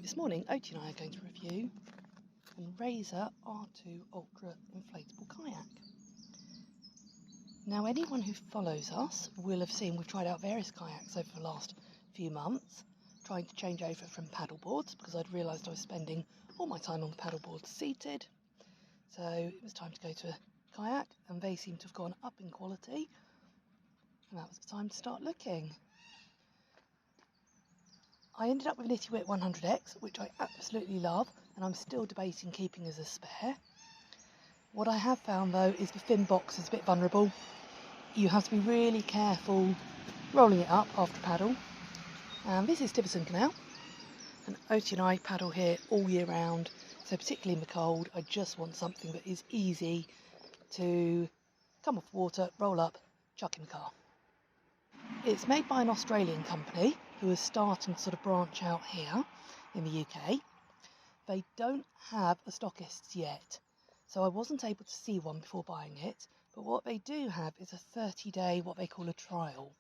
This morning Oti and I are going to review an Razor R2 Ultra inflatable kayak. Now anyone who follows us will have seen we've tried out various kayaks over the last few months, trying to change over from paddle boards because I'd realised I was spending all my time on the paddle boards seated. So it was time to go to a kayak, and they seem to have gone up in quality, and that was the time to start looking. I ended up with an Itiwit 100X, which I absolutely love, and I'm still debating keeping as a spare. What I have found though is the fin box is a bit vulnerable. You have to be really careful rolling it up after paddle. And this is Tiverton Canal, and Oti and I paddle here all year round, so particularly in the cold I just want something that is easy to come off water, roll up, chuck in the car. It's made by an Australian company who is starting to sort of branch out here in the UK. They don't have a stockist yet, so I wasn't able to see one before buying it, but what they do have is a 30-day what they call a trial.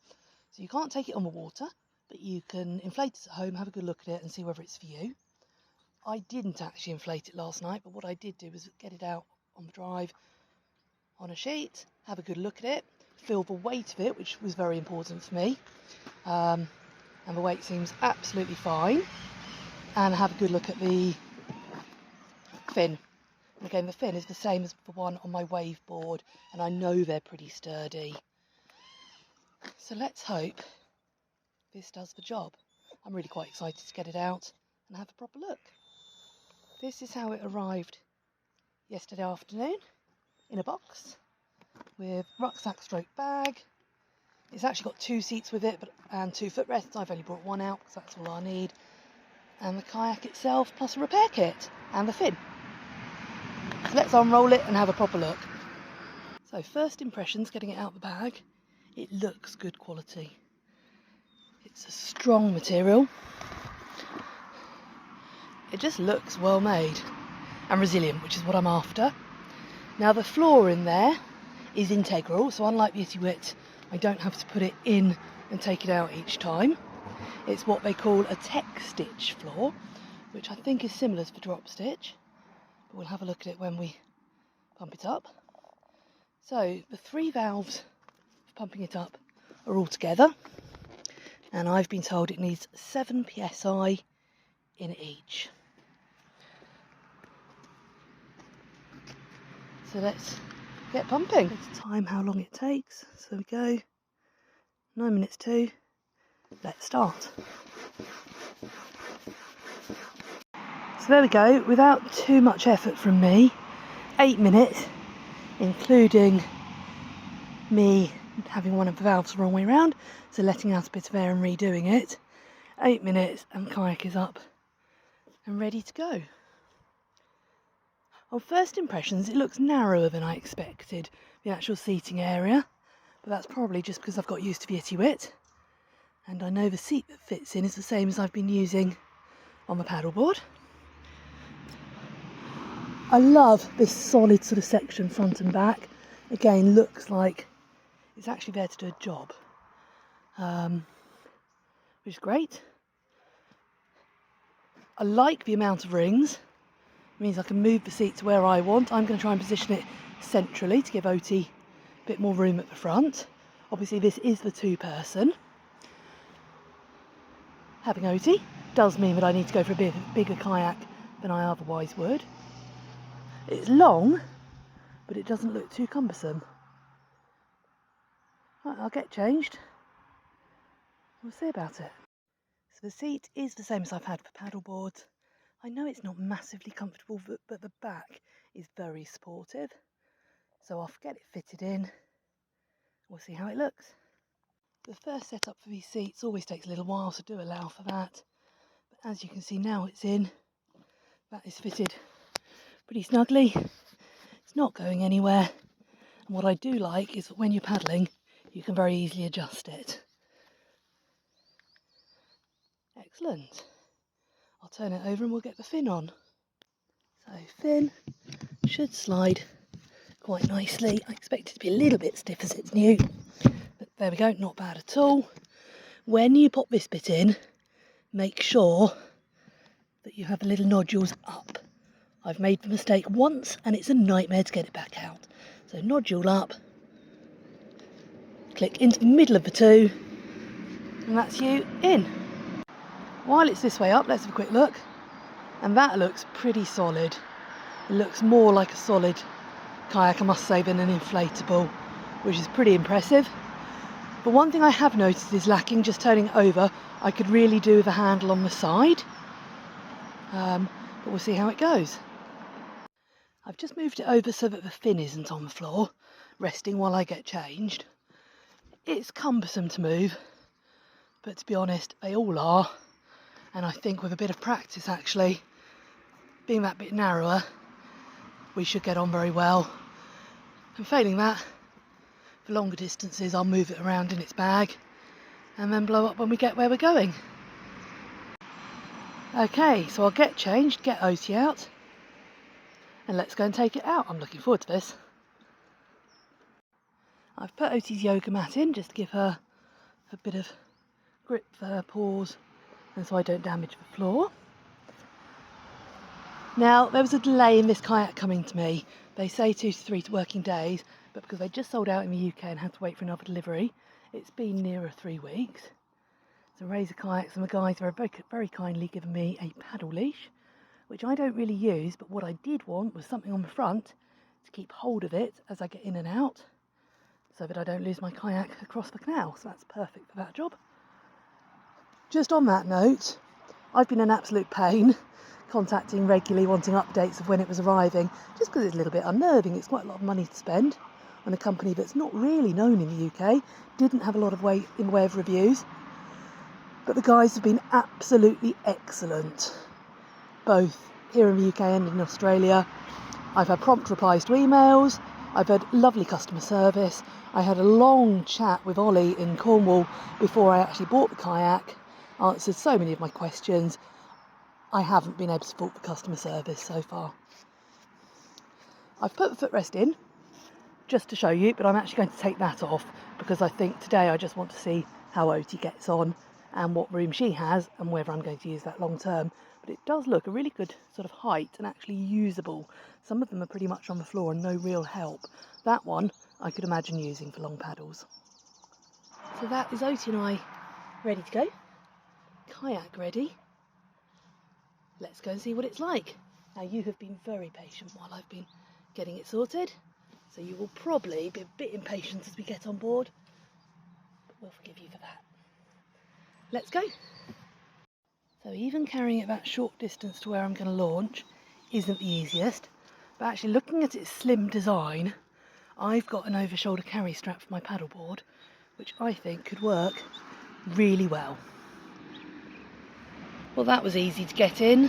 So you can't take it on the water, but you can inflate it at home, have a good look at it and see whether it's for you. I didn't actually inflate it last night, but what I did do was get it out on the drive on a sheet, have a good look at it, feel the weight of it, which was very important for me, and the weight seems absolutely fine, and have a good look at the fin. And again, the fin is the same as the one on my wave board, and I know they're pretty sturdy. So let's hope this does the job. I'm really quite excited to get it out and have a proper look. This is how it arrived yesterday afternoon, in a box with rucksack stroke bag. It's actually got 2 seats with it and 2 footrests. I've only brought one out because that's all I need. And the kayak itself plus a repair kit and the fin. So let's unroll it and have a proper look. So first impressions, getting it out of the bag, it looks good quality. It's a strong material. It just looks well made and resilient, which is what I'm after. Now the floor in there is integral, so unlike the Itiwit, I don't have to put it in and take it out each time. It's what they call a tech stitch floor, which I think is similar to the drop stitch, but we'll have a look at it when we pump it up. So the 3 valves for pumping it up are all together, and I've been told it needs 7 psi in each. So let's get pumping. Let's time how long it takes. So we go 9 minutes to. Let's start. So there we go, without too much effort from me, 8 minutes, including me having one of the valves the wrong way around, so letting out a bit of air and redoing it. 8 minutes and the kayak is up and ready to go. On first impressions, it looks narrower than I expected, the actual seating area, but that's probably just because I've got used to the Itiwit, and I know the seat that fits in is the same as I've been using on the paddleboard. I love this solid sort of section front and back. Again, looks like it's actually there to do a job, which is great. I like the amount of rings. It means I can move the seat to where I want. I'm going to try and position it centrally to give Oti a bit more room at the front. Obviously this is the 2-person. Having Oti does mean that I need to go for a bigger kayak than I otherwise would. It's long, but it doesn't look too cumbersome. Right, I'll get changed. We'll see about it. So the seat is the same as I've had for paddleboards. I know it's not massively comfortable, but the back is very supportive. So I'll get it fitted in. We'll see how it looks. The first setup for these seats always takes a little while, so do allow for that. But as you can see now it's in. That is fitted pretty snugly. It's not going anywhere. And what I do like is that when you're paddling, you can very easily adjust it. Excellent. I'll turn it over and we'll get the fin on. So fin should slide quite nicely. I expect it to be a little bit stiff as it's new, but there we go, not bad at all. When you pop this bit in, make sure that you have the little nodules up. I've made the mistake once and it's a nightmare to get it back out. So nodule up, click into the middle of the two, and that's you in. While it's this way up, let's have a quick look. And that looks pretty solid. It looks more like a solid kayak, I must say, than an inflatable, which is pretty impressive. But one thing I have noticed is lacking, just turning it over. I could really do with a handle on the side, but we'll see how it goes. I've just moved it over so that the fin isn't on the floor, resting while I get changed. It's cumbersome to move, but to be honest, they all are. And I think with a bit of practice, actually, being that bit narrower, we should get on very well. And failing that, for longer distances, I'll move it around in its bag and then blow up when we get where we're going. Okay, so I'll get changed, get Oti out, and let's go and take it out. I'm looking forward to this. I've put Oti's yoga mat in just to give her a bit of grip for her paws and so I don't damage the floor. Now, there was a delay in this kayak coming to me. They say 2 to 3 working days, but because they just sold out in the UK and had to wait for another delivery, it's been nearer 3 weeks. So Razor Kayaks and the guys have very kindly given me a paddle leash, which I don't really use, but what I did want was something on the front to keep hold of it as I get in and out, so that I don't lose my kayak across the canal. So that's perfect for that job. Just on that note, I've been an absolute pain contacting regularly, wanting updates of when it was arriving, just because it's a little bit unnerving. It's quite a lot of money to spend on a company that's not really known in the UK, didn't have a lot of weight in the way of reviews, but the guys have been absolutely excellent, both here in the UK and in Australia. I've had prompt replies to emails, I've had lovely customer service, I had a long chat with Ollie in Cornwall before I actually bought the kayak, answered so many of my questions. I haven't been able to fault the customer service so far. I've put the footrest in just to show you, but I'm actually going to take that off because I think today I just want to see how Oti gets on and what room she has and whether I'm going to use that long term. But it does look a really good sort of height and actually usable. Some of them are pretty much on the floor and no real help. That one I could imagine using for long paddles. So that is Oti and I ready to go. Kayak ready. Let's go and see what it's like. Now, you have been very patient while I've been getting it sorted, so you will probably be a bit impatient as we get on board, but we'll forgive you for that. Let's go. So even carrying it that short distance to where I'm going to launch isn't the easiest, but actually looking at its slim design, I've got an over-shoulder carry strap for my paddleboard, which I think could work really well. Well, that was easy to get in.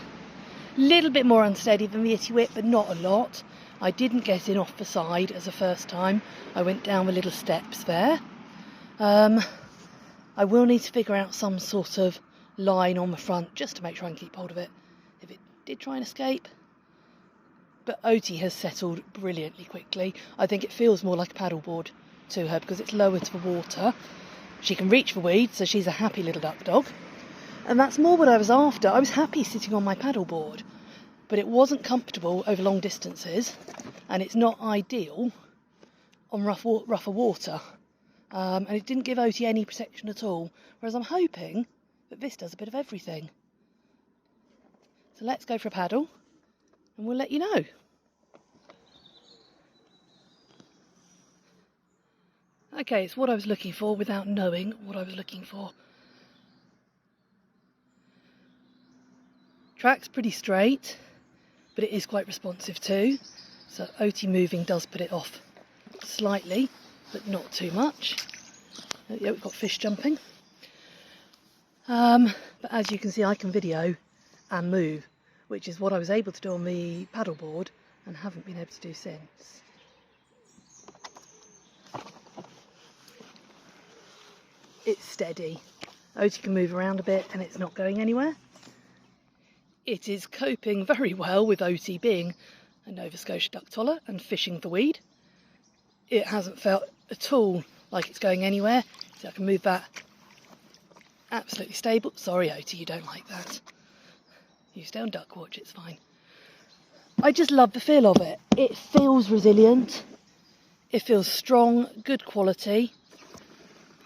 A little bit more unsteady than the Itiwit, but not a lot. I didn't get in off the side as a first time. I went down the little steps there. I will need to figure out some sort of line on the front just to make sure I can keep hold of it if it did try and escape. But Oti has settled brilliantly quickly. I think it feels more like a paddleboard to her because it's lower to the water. She can reach the weed, so she's a happy little duck dog. And that's more what I was after. I was happy sitting on my paddleboard, but it wasn't comfortable over long distances, and it's not ideal on rougher water. And it didn't give Oti any protection at all, whereas I'm hoping that this does a bit of everything. So let's go for a paddle, and we'll let you know. Okay, it's what I was looking for without knowing what I was looking for. Track's pretty straight, but it is quite responsive too. So Oti moving does put it off slightly, but not too much. Yeah, we've got fish jumping. But as you can see, I can video and move, which is what I was able to do on the paddleboard and haven't been able to do since. It's steady. Oti can move around a bit and it's not going anywhere. It is coping very well with Oti being a Nova Scotia duck toller and fishing the weed. It hasn't felt at all like it's going anywhere, so I can move that absolutely stable. Sorry Oti, you don't like that. You stay on duck watch, it's fine. I just love the feel of it. It feels resilient. It feels strong, good quality.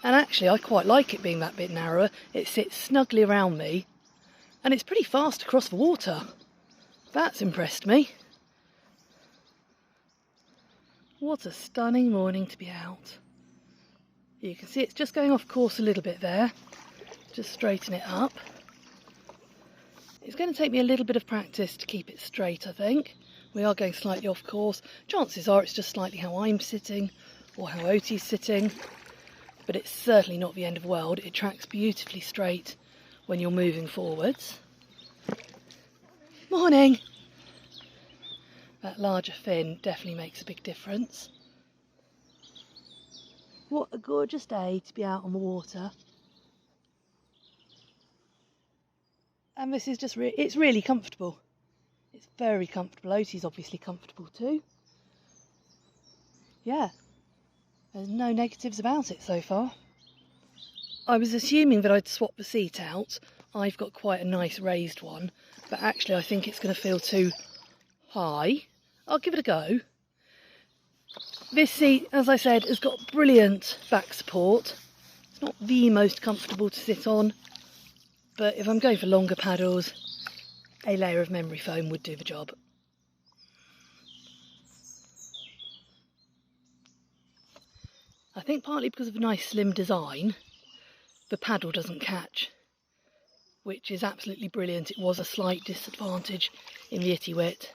And actually I quite like it being that bit narrower. It sits snugly around me and it's pretty fast across the water. That's impressed me. What a stunning morning to be out. You can see it's just going off course a little bit there. Just straighten it up. It's going to take me a little bit of practice to keep it straight, I think. We are going slightly off course. Chances are it's just slightly how I'm sitting or how Oti's sitting, but it's certainly not the end of the world. It tracks beautifully straight when you're moving forwards. Morning! That larger fin definitely makes a big difference. What a gorgeous day to be out on the water. And this is just, it's really comfortable. It's very comfortable. Oti's obviously comfortable too. Yeah, there's no negatives about it so far. I was assuming that I'd swap the seat out. I've got quite a nice raised one, but actually I think it's going to feel too high. I'll give it a go. This seat, as I said, has got brilliant back support. It's not the most comfortable to sit on, but if I'm going for longer paddles, a layer of memory foam would do the job. I think partly because of the nice slim design, the paddle doesn't catch, which is absolutely brilliant. It was a slight disadvantage in the Itiwit,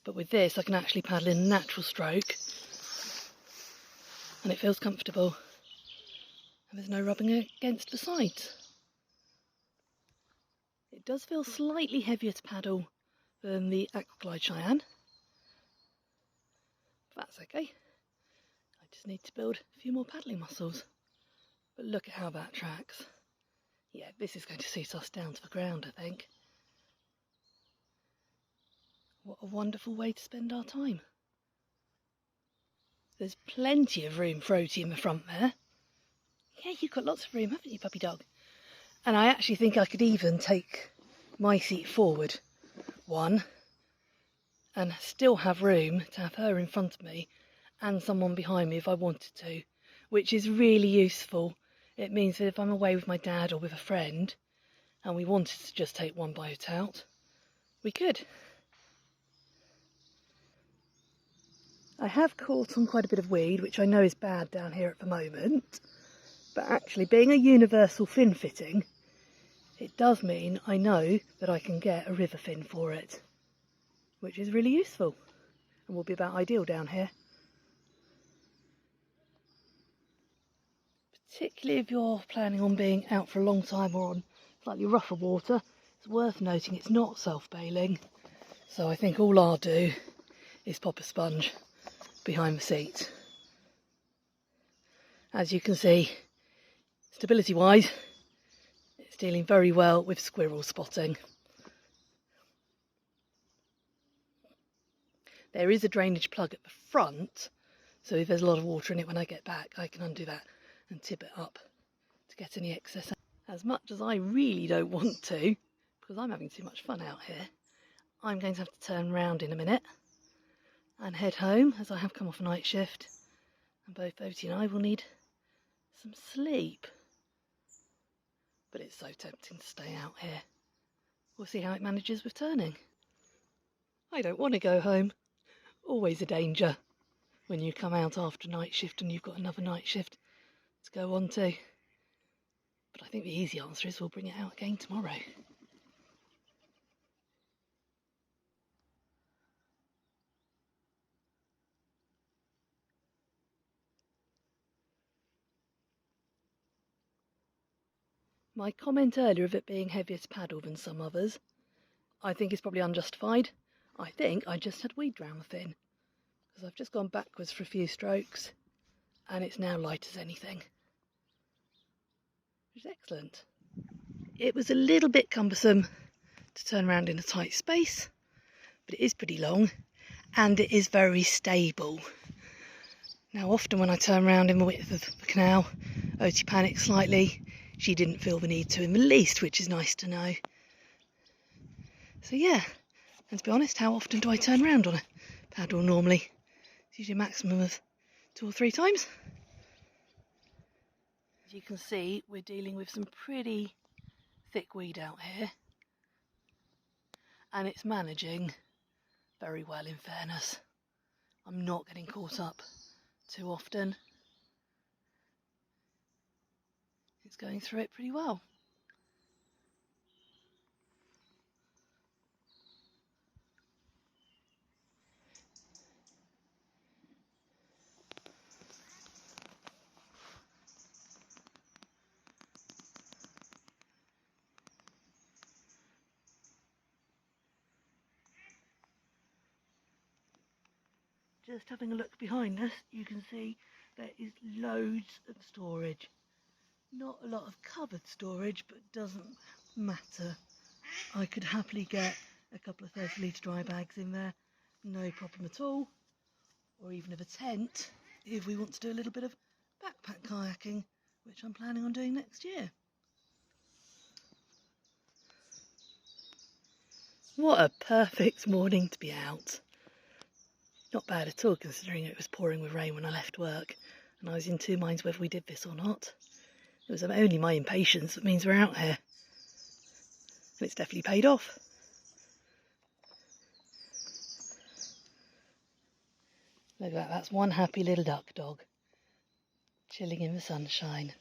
but with this I can actually paddle in a natural stroke and it feels comfortable and there's no rubbing against the sides. It does feel slightly heavier to paddle than the Aquaglide Cheyenne, but that's okay. I just need to build a few more paddling muscles. But look at how that tracks. Yeah, this is going to suit us down to the ground, I think. What a wonderful way to spend our time. There's plenty of room for Oti in the front there. Yeah, you've got lots of room, haven't you, puppy dog? And I actually think I could even take my seat forward one and still have room to have her in front of me and someone behind me if I wanted to, which is really useful. It means that if I'm away with my dad or with a friend and we wanted to just take one boat out, we could. I have caught on quite a bit of weed, which I know is bad down here at the moment, but actually being a universal fin fitting, it does mean I know that I can get a river fin for it, which is really useful and will be about ideal down here. Particularly if you're planning on being out for a long time or on slightly rougher water, it's worth noting it's not self-bailing. So I think all I'll do is pop a sponge behind the seat. As you can see, stability-wise, it's dealing very well with squirrel spotting. There is a drainage plug at the front, so if there's a lot of water in it when I get back, I can undo that and tip it up to get any excess out. As much as I really don't want to, because I'm having too much fun out here, I'm going to have to turn round in a minute and head home as I have come off a night shift and both Oti and I will need some sleep. But it's so tempting to stay out here. We'll see how it manages with turning. I don't want to go home. Always a danger when you come out after a night shift and you've got another night shift to go on to. But I think the easy answer is we'll bring it out again tomorrow. My comment earlier of it being heavier to paddle than some others, I think is probably unjustified. I think I just had weed drown the fin, because I've just gone backwards for a few strokes and it's now light as anything, which is excellent. It was a little bit cumbersome to turn around in a tight space, but it is pretty long and it is very stable. Now often when I turn around in the width of the canal, Oti panics slightly. She didn't feel the need to in the least, which is nice to know. So yeah, and to be honest, how often do I turn around on a paddle normally? It's usually a maximum of 2 or 3 times. As you can see, we're dealing with some pretty thick weed out here, and it's managing very well, in fairness. I'm not getting caught up too often. It's going through it pretty well. Just having a look behind us, you can see there is loads of storage. Not a lot of covered storage, but doesn't matter. I could happily get a couple of 30-litre dry bags in there, no problem at all. Or even of a tent, if we want to do a little bit of backpack kayaking, which I'm planning on doing next year. What a perfect morning to be out. Not bad at all, considering it was pouring with rain when I left work, and I was in 2 minds whether we did this or not. It was only my impatience that means we're out here, and it's definitely paid off. Look at that, that's one happy little duck dog, chilling in the sunshine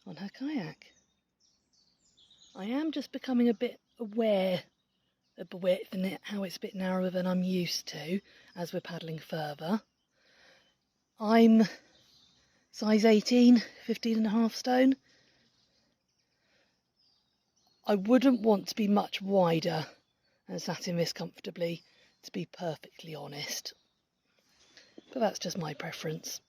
on her kayak. I am just becoming a bit aware of the width and how it's a bit narrower than I'm used to as we're paddling further. I'm size 18, 15.5 stone. I wouldn't want to be much wider and sat in this comfortably, to be perfectly honest. But that's just my preference.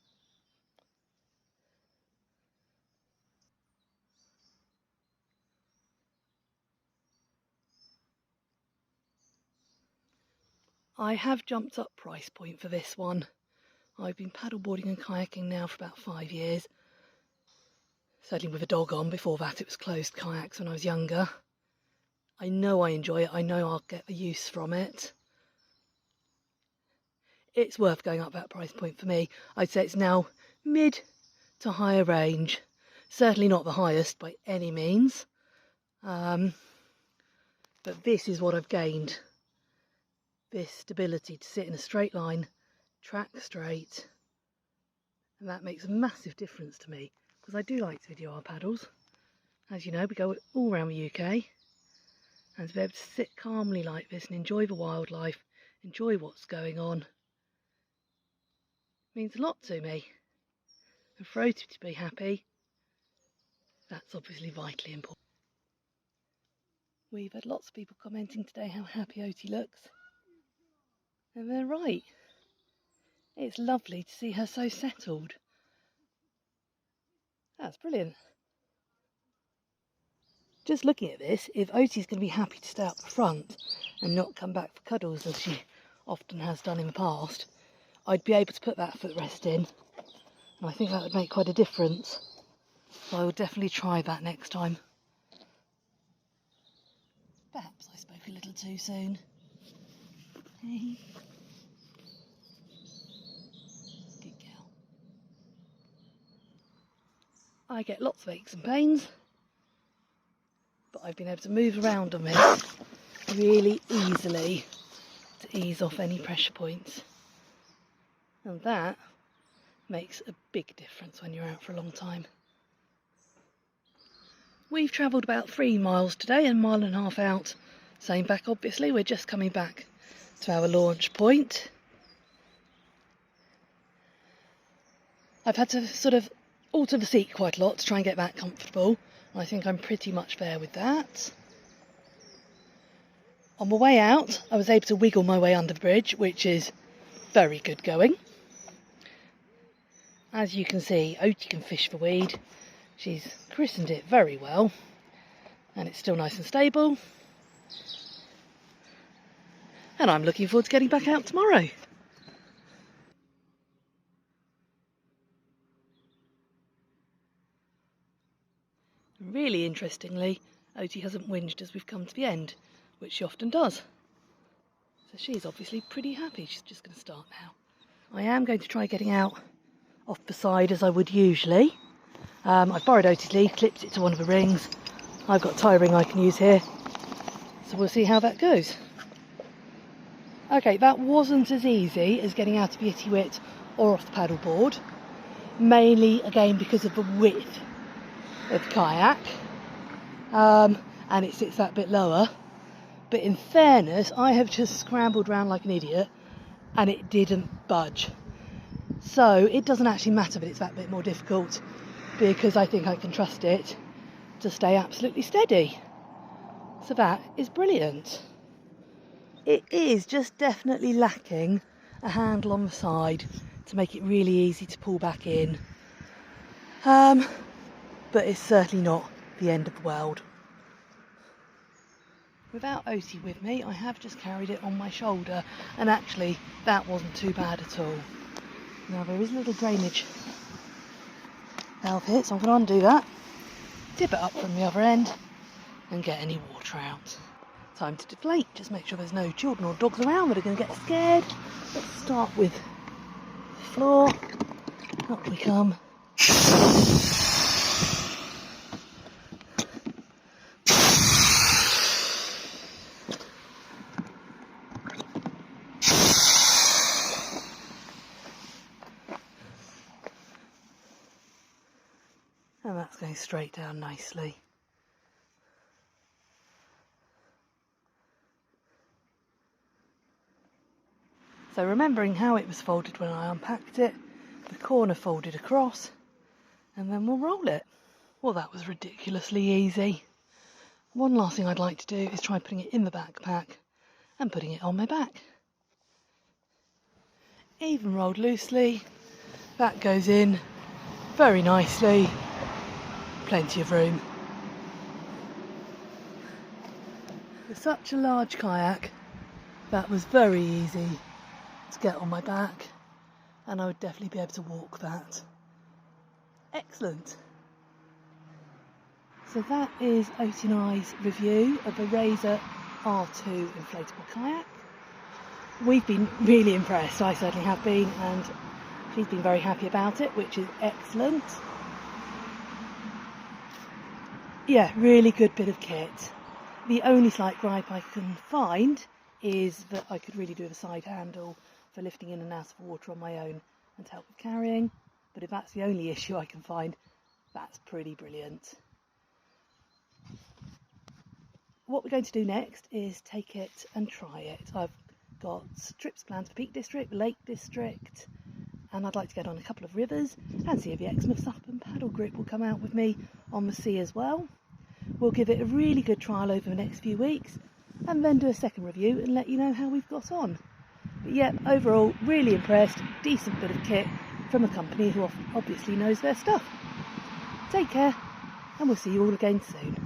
I have jumped up price point for this one. I've been paddleboarding and kayaking now for about 5 years. Certainly with a dog on. Before that it was closed kayaks when I was younger. I know I enjoy it. I know I'll get the use from it. It's worth going up that price point for me. I'd say it's now mid to higher range. Certainly not the highest by any means. But this is what I've gained. This stability to sit in a straight line, track straight. And that makes a massive difference to me, because I do like to video our paddles. As you know, we go all around the UK. And to be able to sit calmly like this and enjoy the wildlife, enjoy what's going on, means a lot to me. And for Oti to be happy, that's obviously vitally important. We've had lots of people commenting today how happy Oti looks. And they're right. It's lovely to see her so settled. That's brilliant. Just looking at this, if Oti's going to be happy to stay up the front and not come back for cuddles as she often has done in the past, I'd be able to put that footrest in. And I think that would make quite a difference. So I will definitely try that next time. Perhaps I spoke a little too soon. Hey. Good girl. I get lots of aches and pains, but I've been able to move around on this really easily to ease off any pressure points. And that makes a big difference when you're out for a long time. We've travelled about 3 miles today and 1.5 miles out. Same back obviously, we're just coming back to our launch point. I've had to sort of alter the seat quite a lot to try and get that comfortable. I think I'm pretty much there with that. On the way out, I was able to wiggle my way under the bridge, which is very good going. As you can see, Oti can fish for weed. She's christened it very well, and it's still nice and stable. And I'm looking forward to getting back out tomorrow. Really interestingly, Oti hasn't whinged as we've come to the end, which she often does. So she's obviously pretty happy. She's just going to start now. I am going to try getting out off the side as I would usually. I've borrowed Oti's lead, clipped it to one of the rings. I've got a tie ring I can use here. So we'll see how that goes. Okay, that wasn't as easy as getting out of the Itiwit or off the paddleboard. Mainly, again, because of the width of the kayak. And it sits that bit lower. But in fairness, I have just scrambled around like an idiot and it didn't budge. So it doesn't actually matter that it's that bit more difficult, because I think I can trust it to stay absolutely steady. So that is brilliant. It is just definitely lacking a handle on the side to make it really easy to pull back in. But it's certainly not the end of the world. Without Oti with me, I have just carried it on my shoulder, and actually that wasn't too bad at all. Now there is a little drainage valve here, so I'm going to undo that, tip it up from the other end and get any water out. Time to deflate, just make sure there's no children or dogs around that are going to get scared. Let's start with the floor, up we come. And that's going straight down nicely. So remembering how it was folded when I unpacked it, the corner folded across, and then we'll roll it. Well, that was ridiculously easy. One last thing I'd like to do is try putting it in the backpack and putting it on my back. Even rolled loosely, that goes in very nicely. Plenty of room. For such a large kayak, that was very easy to get on my back, and I would definitely be able to walk that. Excellent. So that is Oti and I's review of the Razor R2 inflatable kayak. We've been really impressed, I certainly have been, and she's been very happy about it, which is excellent. Yeah, really good bit of kit. The only slight gripe I can find is that I could really do with a side handle for lifting in and out of water on my own and to help with carrying. But if that's the only issue I can find, that's pretty brilliant. What we're going to do next is take it and try it. I've got trips planned for Peak District, Lake District, and I'd like to get on a couple of rivers and see if the Exmouth Sup and Paddle group will come out with me on the sea as well. We'll give it a really good trial over the next few weeks and then do a second review and let you know how we've got on. But yeah, overall, really impressed. Decent bit of kit from a company who obviously knows their stuff. Take care, and we'll see you all again soon.